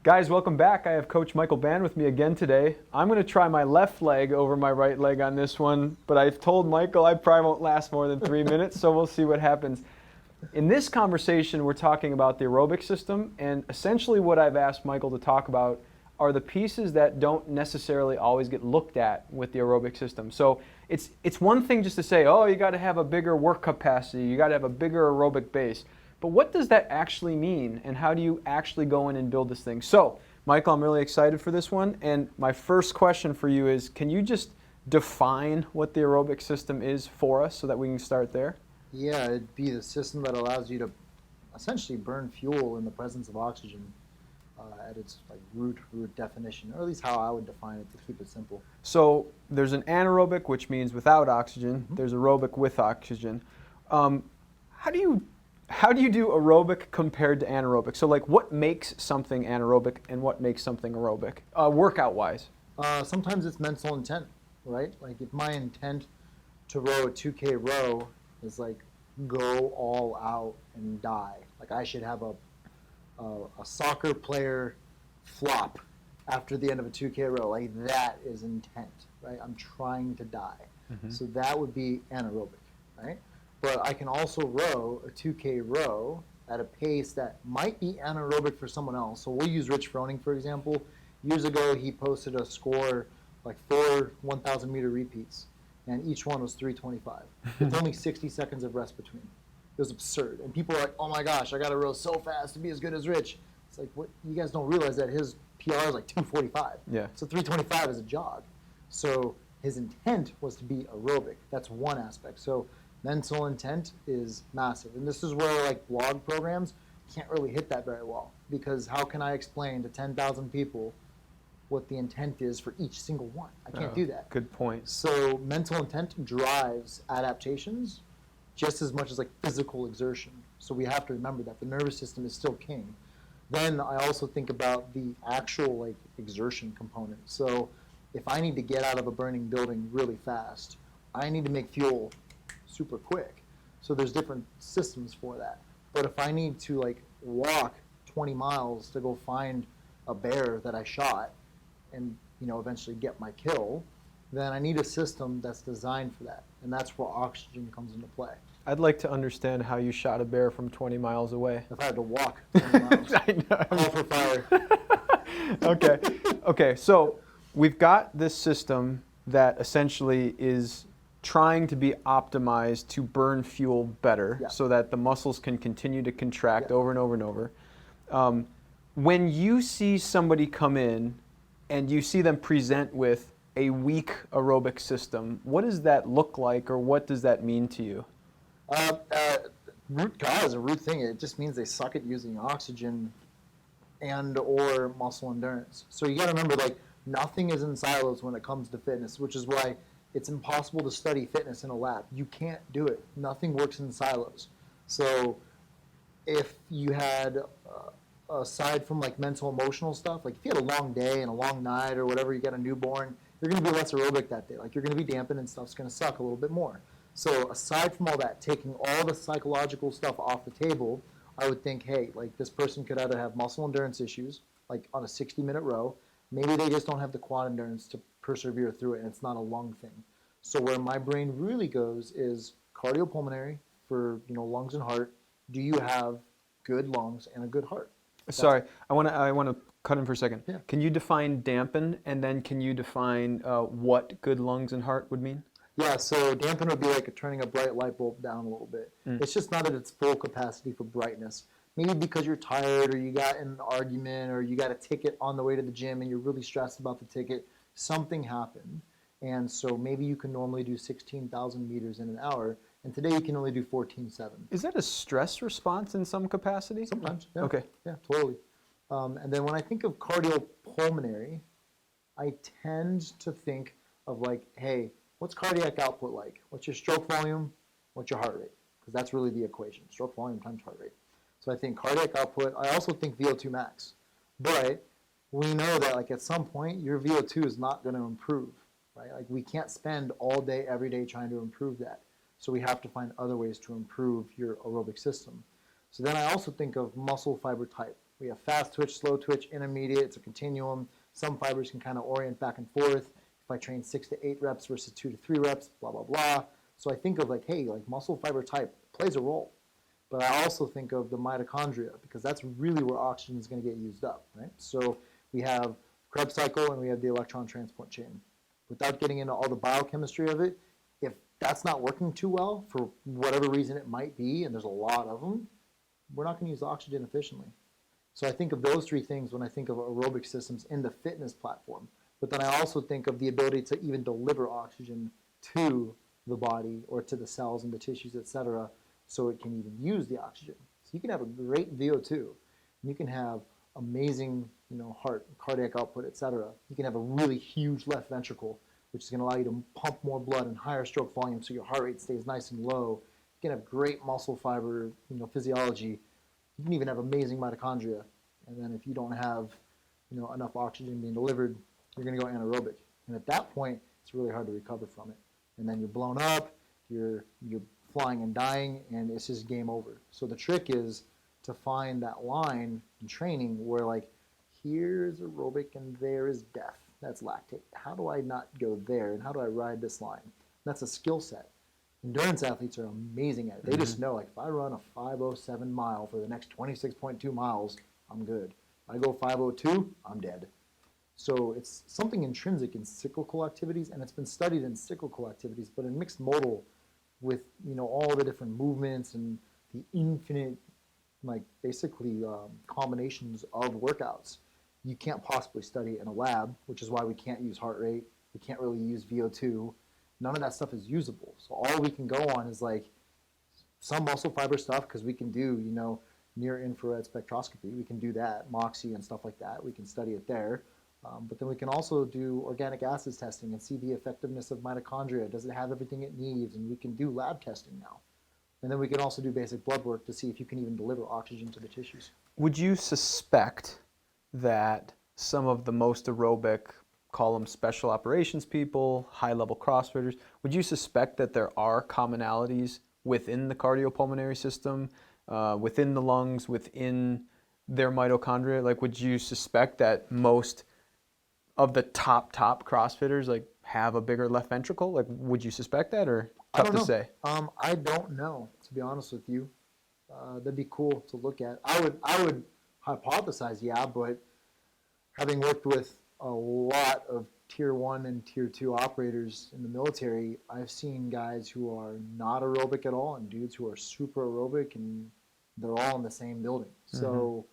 Guys, welcome back. I have Coach Michael Bann with me again today. I'm going to try my left leg over my right leg on this one, but I've told Michael I probably won't last more than 3 minutes, so we'll see what happens. In this conversation, we're talking about the aerobic system, and essentially what I've asked Michael to talk about are the pieces that don't necessarily always get looked at with the aerobic system. So it's one thing just to say, oh, you got to have a bigger work capacity, you got to have a bigger aerobic base. But what does that actually mean, and how do you actually go in and build this thing? So, Michael, I'm really excited for this one, and my first question for you is, can you just define what the aerobic system is for us so that we can start there? Yeah, it'd be the system that allows you to essentially burn fuel in the presence of oxygen at its root definition, or at least how I would define it to keep it simple. So there's an anaerobic, which means without oxygen. Mm-hmm. There's aerobic with oxygen. How do you do aerobic compared to anaerobic? So what makes something anaerobic and what makes something aerobic, workout-wise? Sometimes it's mental intent, right? Like if my intent to row a 2K row is go all out and die. Like I should have a soccer player flop after the end of a 2K row. Like that is intent, right? I'm trying to die. Mm-hmm. So that would be anaerobic, right? But I can also row a 2K row at a pace that might be anaerobic for someone else. So we'll use Rich Froning, for example. Years ago, he posted a score 4 1,000 meter repeats, and each one was 325. With only 60 seconds of rest between. It was absurd. And people were like, oh my gosh, I got to row so fast to be as good as Rich. It's like, what? You guys don't realize that his PR is 245. Yeah. So 325 is a jog. So his intent was to be aerobic. That's one aspect. So mental intent is massive. And this is where blog programs can't really hit that very well, because how can I explain to 10,000 people what the intent is for each single one? I can't do that. Good point. So mental intent drives adaptations just as much as physical exertion. So we have to remember that the nervous system is still king. Then I also think about the actual exertion component. So if I need to get out of a burning building really fast, I need to make fuel super quick. So there's different systems for that. But if I need to walk 20 miles to go find a bear that I shot and eventually get my kill, then I need a system that's designed for that. And that's where oxygen comes into play. I'd like to understand how you shot a bear from 20 miles away. If I had to walk 20 miles, I know. Call for fire. Okay, so we've got this system that essentially is trying to be optimized to burn fuel better, so that the muscles can continue to contract over and over and over. When you see somebody come in and you see them present with a weak aerobic system, what does that look like, or what does that mean to you? Root cause, a root thing, it just means they suck at using oxygen and or muscle endurance. So you got to remember, nothing is in silos when it comes to fitness, which is why it's impossible to study fitness in a lab. You can't do it. Nothing works in silos. So if you had, aside from mental, emotional stuff, if you had a long day and a long night or whatever, you got a newborn, you're going to be less aerobic that day. You're going to be dampened and stuff's going to suck a little bit more. So aside from all that, taking all the psychological stuff off the table, I would think, hey, this person could either have muscle endurance issues, on a 60-minute row. Maybe they just don't have the quad endurance to persevere through it, and it's not a lung thing. So where my brain really goes is cardiopulmonary for lungs and heart. Do you have good lungs and a good heart? Sorry, I want to cut in for a second. Yeah. Can you define dampen, and then can you define what good lungs and heart would mean? Yeah, so dampen would be turning a bright light bulb down a little bit. It's just not at its full capacity for brightness. Maybe because you're tired, or you got in an argument, or you got a ticket on the way to the gym and you're really stressed about the ticket. Something happened. And so maybe you can normally do 16,000 meters in an hour, and today you can only do 14.7. Is that a stress response in some capacity? Sometimes, yeah. Okay. Yeah, totally. And then when I think of cardiopulmonary, I tend to think of hey, what's cardiac output like? What's your stroke volume? What's your heart rate? Because that's really the equation, stroke volume times heart rate. So I think cardiac output. I also think VO2 max. But we know that at some point, your VO2 is not going to improve, right? We can't spend all day, every day trying to improve that. So we have to find other ways to improve your aerobic system. So then I also think of muscle fiber type. We have fast twitch, slow twitch, intermediate. It's a continuum. Some fibers can kind of orient back and forth. If I train 6 to 8 reps versus 2 to 3 reps, blah, blah, blah. So I think of like, hey, like muscle fiber type plays a role. But I also think of the mitochondria because that's really where oxygen is going to get used up, right? So we have Krebs cycle and we have the electron transport chain. Without getting into all the biochemistry of it, if that's not working too well for whatever reason it might be, and there's a lot of them, we're not going to use oxygen efficiently. So I think of those 3 things when I think of aerobic systems in the fitness platform. But then I also think of the ability to even deliver oxygen to the body or to the cells and the tissues, etc., so it can even use the oxygen. So you can have a great VO2, and you can have amazing, cardiac output, etc. You can have a really huge left ventricle, which is going to allow you to pump more blood and higher stroke volume, so your heart rate stays nice and low. You can have great muscle fiber, physiology. You can even have amazing mitochondria. And then if you don't have, enough oxygen being delivered, you're going to go anaerobic. And at that point, it's really hard to recover from it. And then you're blown up, you're flying and dying, and it's just game over. So the trick is to find that line in training where like, here's aerobic and there is death. That's lactate. How do I not go there? And how do I ride this line? That's a skill set. Endurance athletes are amazing at it. They just know, like, if I run a 5:07 mile for the next 26.2 miles, I'm good. If I go 5:02, I'm dead. So it's something intrinsic in cyclical activities, and it's been studied in cyclical activities, but in mixed modal with, all the different movements and the infinite, basically combinations of workouts. You can't possibly study it in a lab, which is why we can't use heart rate. We can't really use VO2. None of that stuff is usable. So all we can go on is like some muscle fiber stuff because we can do, near infrared spectroscopy. We can do that, MOXIE and stuff like that. We can study it there. But then we can also do organic acids testing and see the effectiveness of mitochondria. Does it have everything it needs? And we can do lab testing now. And then we can also do basic blood work to see if you can even deliver oxygen to the tissues. Would you suspect that some of the most aerobic, call them special operations people, high-level CrossFitters, would you suspect that there are commonalities within the cardiopulmonary system, within the lungs, within their mitochondria? Like, would you suspect that most of the top CrossFitters have a bigger left ventricle? Like, would you suspect that, or tough to say? I don't know, to be honest with you. That'd be cool to look at. I would hypothesize, yeah, but having worked with a lot of tier 1 and tier 2 operators in the military, I've seen guys who are not aerobic at all and dudes who are super aerobic, and they're all in the same building. So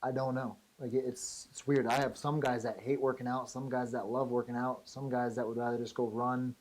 I don't know. Like, it's weird. I have some guys that hate working out, some guys that love working out, some guys that would rather just go run.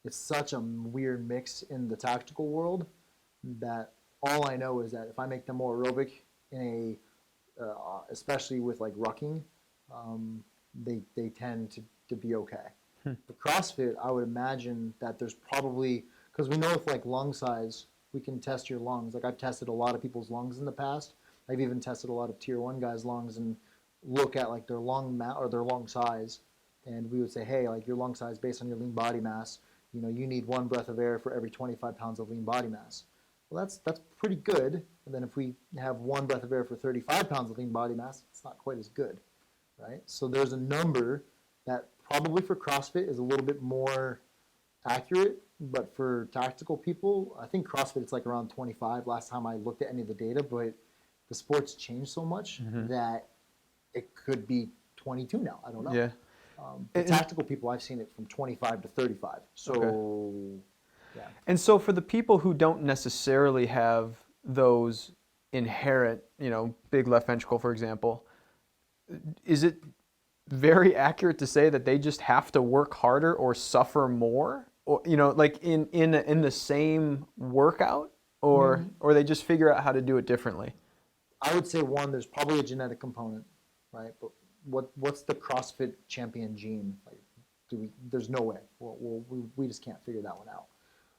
It's such a weird mix in the tactical world that all I know is that if I make them more aerobic in especially with like rucking, they tend to be okay. The CrossFit, I would imagine that there's probably, because we know with like lung size, we can test your lungs. Like, I've tested a lot of people's lungs in the past. I've even tested a lot of tier 1 guys' lungs and look at like their lung or their lung size, and we would say, hey, like your lung size based on your lean body mass, you need 1 breath of air for every 25 pounds of lean body mass. Well, that's pretty good. And then if we have 1 breath of air for 35 pounds of lean body mass, it's not quite as good, right? So there's a number that probably for CrossFit is a little bit more accurate, but for tactical people, I think CrossFit it's like around 25 last time I looked at any of the data, but the sport's changed so much that it could be 22 now. I don't know. Yeah. The tactical people, I've seen it from 25 to 35. So, yeah. And so for the people who don't necessarily have those inherent, big left ventricle, for example, is it very accurate to say that they just have to work harder or suffer more, or like in the same workout, or they just figure out how to do it differently? I would say one, there's probably a genetic component, right? But what's the CrossFit champion gene? Like, there's no way. We just can't figure that one out,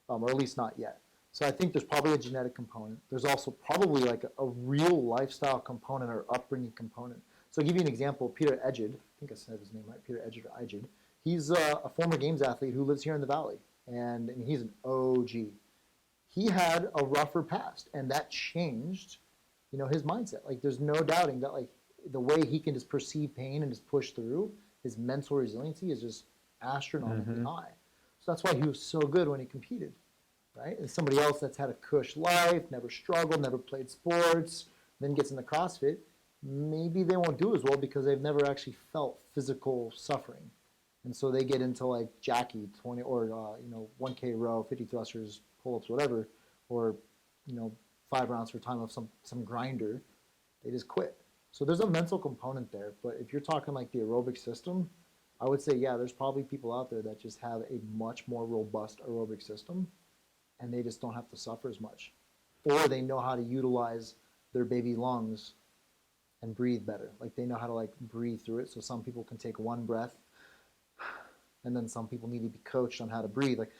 or at least not yet. So I think there's probably a genetic component. There's also probably like a real lifestyle component or upbringing component. So I'll give you an example. Peter Edged, I think I said his name right, Peter Edged or Edged. He's a former games athlete who lives here in the Valley, and he's an OG. He had a rougher past, and that changed his mindset. Like, there's no doubting that, like, the way he can just perceive pain and just push through, his mental resiliency is just astronomically high. So that's why he was so good when he competed, right? And somebody else that's had a cush life, never struggled, never played sports, then gets into CrossFit, maybe they won't do as well because they've never actually felt physical suffering. And so they get into like Jackie 20 or 1K row, 50 thrusters, pull-ups, whatever, or 5 rounds for time of some grinder. They just quit. So there's a mental component there. But if you're talking like the aerobic system, I would say, yeah, there's probably people out there that just have a much more robust aerobic system, and they just don't have to suffer as much, or they know how to utilize their baby lungs and breathe better. Like, they know how to like breathe through it. So some people can take one breath, and then some people need to be coached on how to breathe. Like,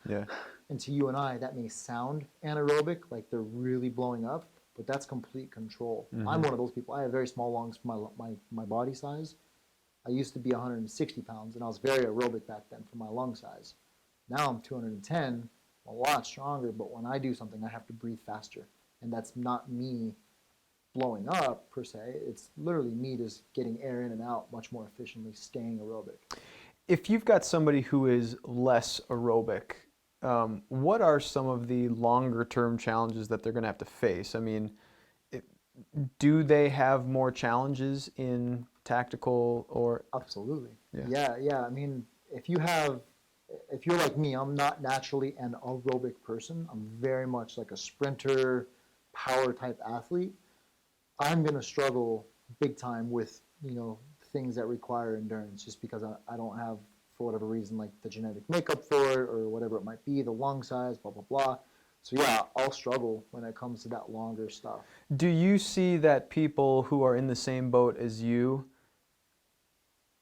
Yeah. and to you and I, that may sound anaerobic, like they're really blowing up, but that's complete control. I'm one of those people. I have very small lungs for my body size. I used to be 160 pounds, and I was very aerobic back then for my lung size. Now I'm 210, a lot stronger, but when I do something, I have to breathe faster. And that's not me blowing up, per se. It's literally me just getting air in and out much more efficiently, staying aerobic. If you've got somebody who is less aerobic, what are some of the longer term challenges that they're going to have to face? I mean, do they have more challenges in tactical or? Absolutely. Yeah. Yeah. I mean, if you're like me, I'm not naturally an aerobic person. I'm very much like a sprinter, power type athlete. I'm going to struggle big time with, things that require endurance, just because I don't have, for whatever reason, like the genetic makeup for it or whatever it might be, the lung size, blah, blah, blah. So yeah, I'll struggle when it comes to that longer stuff. Do you see that people who are in the same boat as you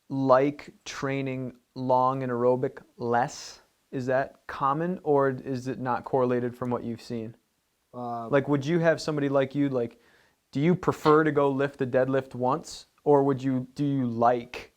like training long and aerobic less? Is that common, or is it not correlated from what you've seen? Like, would you have somebody like you, like, do you prefer to go lift the deadlift once, or do you like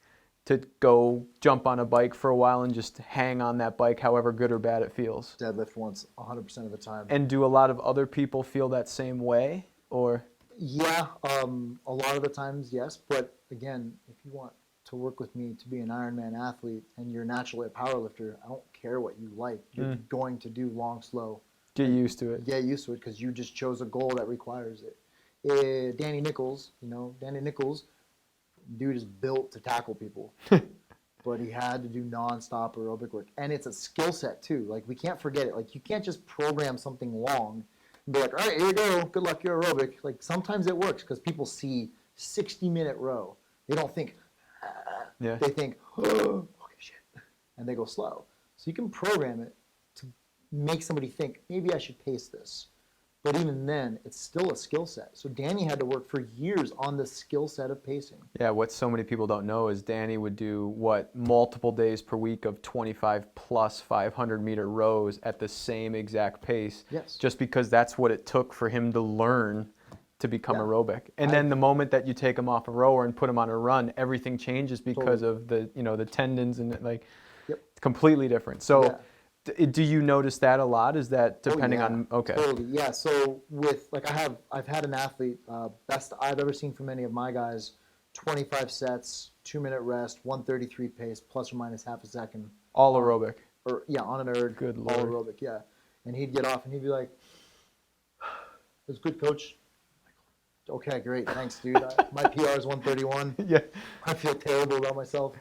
to go jump on a bike for a while and just hang on that bike however good or bad it feels? Deadlift once 100% of the time. And do a lot of other people feel that same way, or? Yeah, a lot of the times, yes. But again, if you want to work with me to be an Ironman athlete and you're naturally a powerlifter, I don't care what you like. You're going to do long, slow. Get used to it. Get used to it because you just chose a goal that requires it. Danny Nichols, dude is built to tackle people. But he had to do nonstop aerobic work. And it's a skill set too. Like, we can't forget it. Like, you can't just program something long and be like, all right, here you go. Good luck, you're aerobic. Like, sometimes it works because people see 60-minute row. They don't think, Yeah. They think, oh, okay, shit. And they go slow. So you can program it to make somebody think, maybe I should pace this. But even then, it's still a skill set. So Danny had to work for years on the skill set of pacing. Yeah, what so many people don't know is Danny would do, multiple days per week of 25 plus 500-meter rows at the same exact pace. Yes. Just because that's what it took for him to learn to become aerobic. And then the moment that you take him off a rower and put him on a run, everything changes because of the tendons and it's completely different. So do you notice that a lot? Is that depending on? Okay. Totally. Yeah. So with I've had an athlete, best I've ever seen from any of my guys, 25 sets, 2-minute rest, 133 pace, plus or minus half a second. All aerobic. On an erg. Good all Lord. Aerobic. Yeah. And he'd get off and he'd be like, "It was good, coach." Okay, great, thanks, dude. My PR is 131. Yeah. I feel terrible about myself,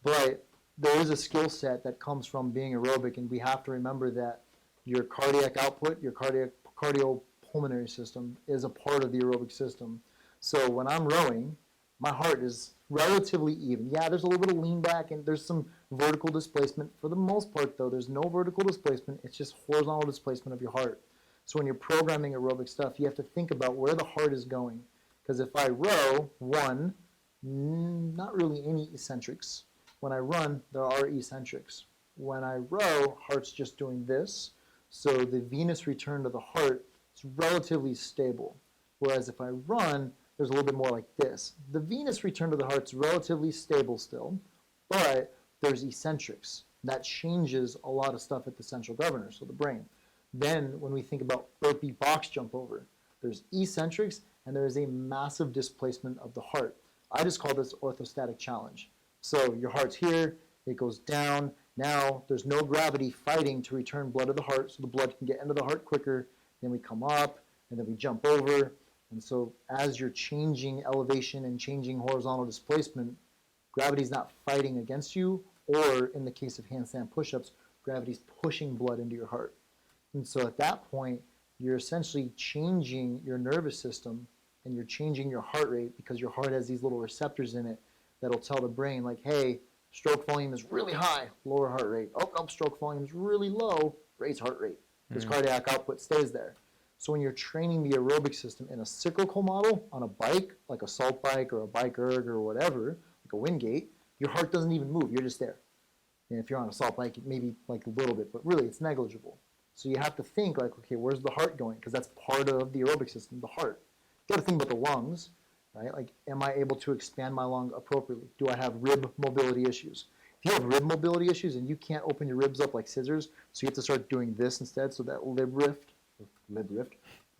but there is a skill set that comes from being aerobic, and we have to remember that your cardiac output, your cardiopulmonary system, is a part of the aerobic system. So when I'm rowing, my heart is relatively even. Yeah, there's a little bit of lean back, and there's some vertical displacement. For the most part, though, there's no vertical displacement. It's just horizontal displacement of your heart. So when you're programming aerobic stuff, you have to think about where the heart is going. Because if I row, not really any eccentrics. When I run, there are eccentrics. When I row, heart's just doing this. So the venous return to the heart is relatively stable. Whereas if I run, there's a little bit more like this. The venous return to the heart's relatively stable still, but there's eccentrics. That changes a lot of stuff at the central governor, so the brain. Then when we think about burpee box jump over, There's eccentrics, and there is a massive displacement of the heart. I just call this orthostatic challenge. So your heart's here, it goes down. Now there's no gravity fighting to return blood to the heart, so the blood can get into the heart quicker. Then we come up, and then we jump over. And so as you're changing elevation and changing horizontal displacement, gravity's not fighting against you, or in the case of handstand push-ups, gravity's pushing blood into your heart. And so at that point, you're essentially changing your nervous system, and you're changing your heart rate, because your heart has these little receptors in it that'll tell the brain, like, hey, stroke volume is really high, lower heart rate. Oh, no, stroke volume is really low, raise heart rate. Because cardiac output stays there. So when you're training the aerobic system in a cyclical model on a bike, like a salt bike or a bike erg or whatever, like a Wingate, your heart doesn't even move. You're just there. And if you're on a salt bike, maybe like a little bit, but really it's negligible. So you have to think like, okay, where's the heart going? Because that's part of the aerobic system, the heart. You got to think about the lungs, right? Like, am I able to expand my lung appropriately? Do I have rib mobility issues? If you have rib mobility issues and you can't open your ribs up like scissors, so you have to start doing this instead, so that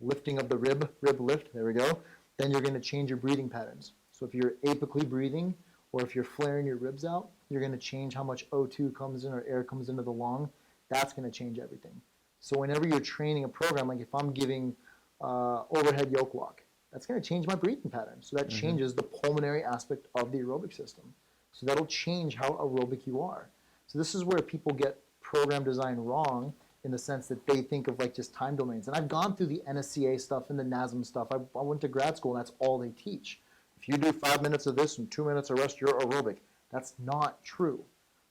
lifting of the rib lift, there we go, then you're going to change your breathing patterns. So if you're apically breathing, or if you're flaring your ribs out, you're going to change how much O2 comes in or air comes into the lung. That's going to change everything. So whenever you're training a program, like if I'm giving overhead yoke walk, that's going to change my breathing pattern. So that changes the pulmonary aspect of the aerobic system. So that'll change how aerobic you are. So this is where people get program design wrong, in the sense that they think of like just time domains. And I've gone through the NSCA stuff and the NASM stuff. I went to grad school, and that's all they teach. If you do 5 minutes of this and 2 minutes of rest, you're aerobic. That's not true.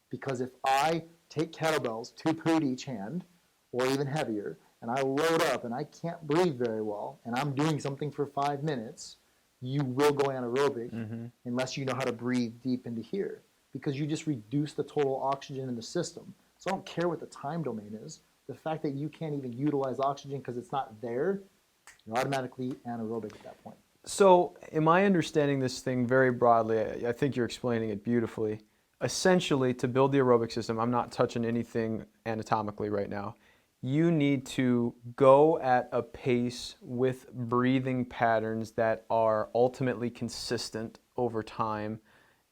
Because if I take kettlebells, 2 per each hand, or even heavier, and I load up and I can't breathe very well, and I'm doing something for 5 minutes, you will go anaerobic unless you know how to breathe deep into here. Because you just reduce the total oxygen in the system. So I don't care what the time domain is. The fact that you can't even utilize oxygen because it's not there, you're automatically anaerobic at that point. So am I understanding this thing very broadly? I think you're explaining it beautifully. Essentially, to build the aerobic system, I'm not touching anything anatomically right now. You need to go at a pace with breathing patterns that are ultimately consistent over time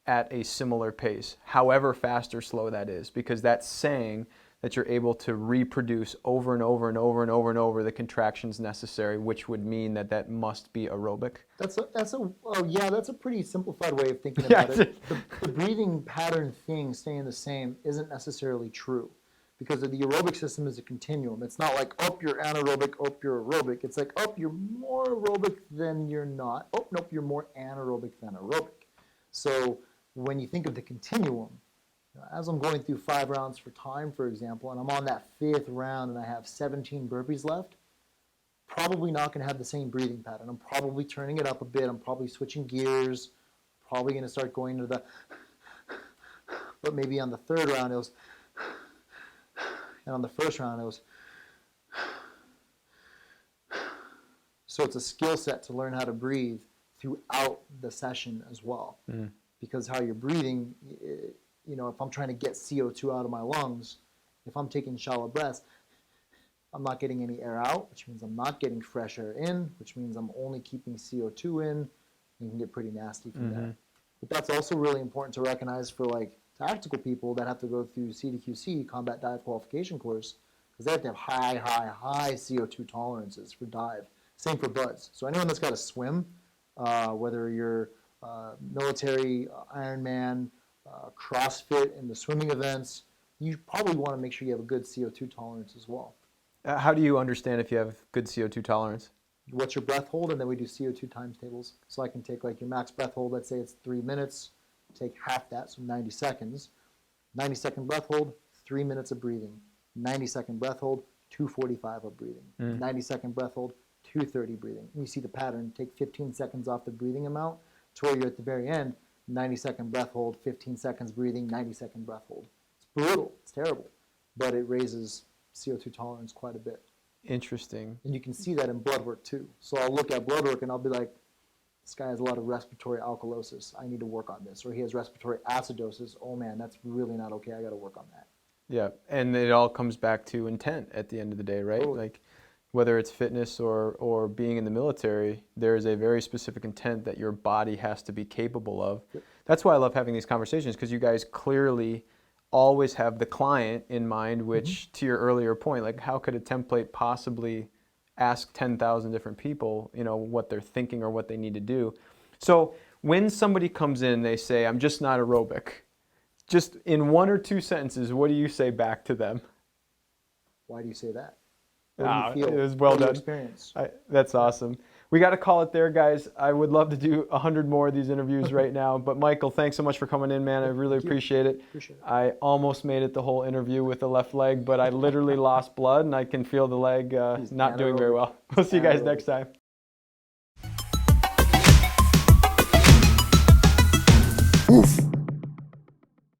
at a similar pace, however fast or slow that is, because that's saying that you're able to reproduce over and over and over and over and over the contractions necessary, which would mean that that must be aerobic. That's a pretty simplified way of thinking about it. The breathing pattern thing staying the same isn't necessarily true, because the aerobic system is a continuum. It's not like, oh, you're anaerobic, oh, you're aerobic. It's like, oh, you're more aerobic than you're not. Oh, nope, you're more anaerobic than aerobic. So when you think of the continuum, as I'm going through 5 rounds for time, for example, and I'm on that 5th round and I have 17 burpees left, probably not going to have the same breathing pattern. I'm probably turning it up a bit. I'm probably switching gears. Probably going to start going to the, but maybe on the 3rd round it was, and on the 1st round it was. So it's a skill set to learn how to breathe throughout the session as well. Because how you're breathing, if I'm trying to get CO2 out of my lungs, if I'm taking shallow breaths, I'm not getting any air out, which means I'm not getting fresh air in, which means I'm only keeping CO2 in. You can get pretty nasty from there. But that's also really important to recognize for like tactical people that have to go through CDQC, combat dive qualification course, because they have to have high CO2 tolerances for dive. Same for buds. So anyone that's got to swim, whether you're military, Ironman, CrossFit, and the swimming events, you probably want to make sure you have a good CO2 tolerance as well. How do you understand if you have good CO2 tolerance? What's your breath hold? And then we do CO2 times tables. So I can take like your max breath hold, let's say it's 3 minutes, take half that, so 90 seconds. 90-second breath hold, 3 minutes of breathing. 90-second breath hold, 245 of breathing. 90-second breath hold, 230 breathing. And you see the pattern, take 15 seconds off the breathing amount to where you're at the very end, 90-second breath hold, 15 seconds breathing, 90-second breath hold. It's brutal. It's terrible. But it raises CO2 tolerance quite a bit. Interesting. And you can see that in blood work too. So I'll look at blood work and I'll be like, this guy has a lot of respiratory alkalosis. I need to work on this. Or he has respiratory acidosis. Oh man, that's really not okay. I got to work on that. Yeah, and it all comes back to intent at the end of the day, right? Totally. Like whether it's fitness or being in the military, there is a very specific intent that your body has to be capable of. That's why I love having these conversations, because you guys clearly always have the client in mind, which to your earlier point, like how could a template possibly ask 10,000 different people, you know, what they're thinking or what they need to do. So when somebody comes in, they say, I'm just not aerobic. Just in 1 or 2 sentences, what do you say back to them? Why do you say that? What do you It feel? was well What do you done. experience? That's awesome. We got to call it there, guys. I would love to do 100 more of these interviews right now. But Michael, thanks so much for coming in, man. I really appreciate it. Appreciate it. I almost made it the whole interview with the left leg, but I literally lost blood, and I can feel the leg not doing very well. We'll see you guys next time.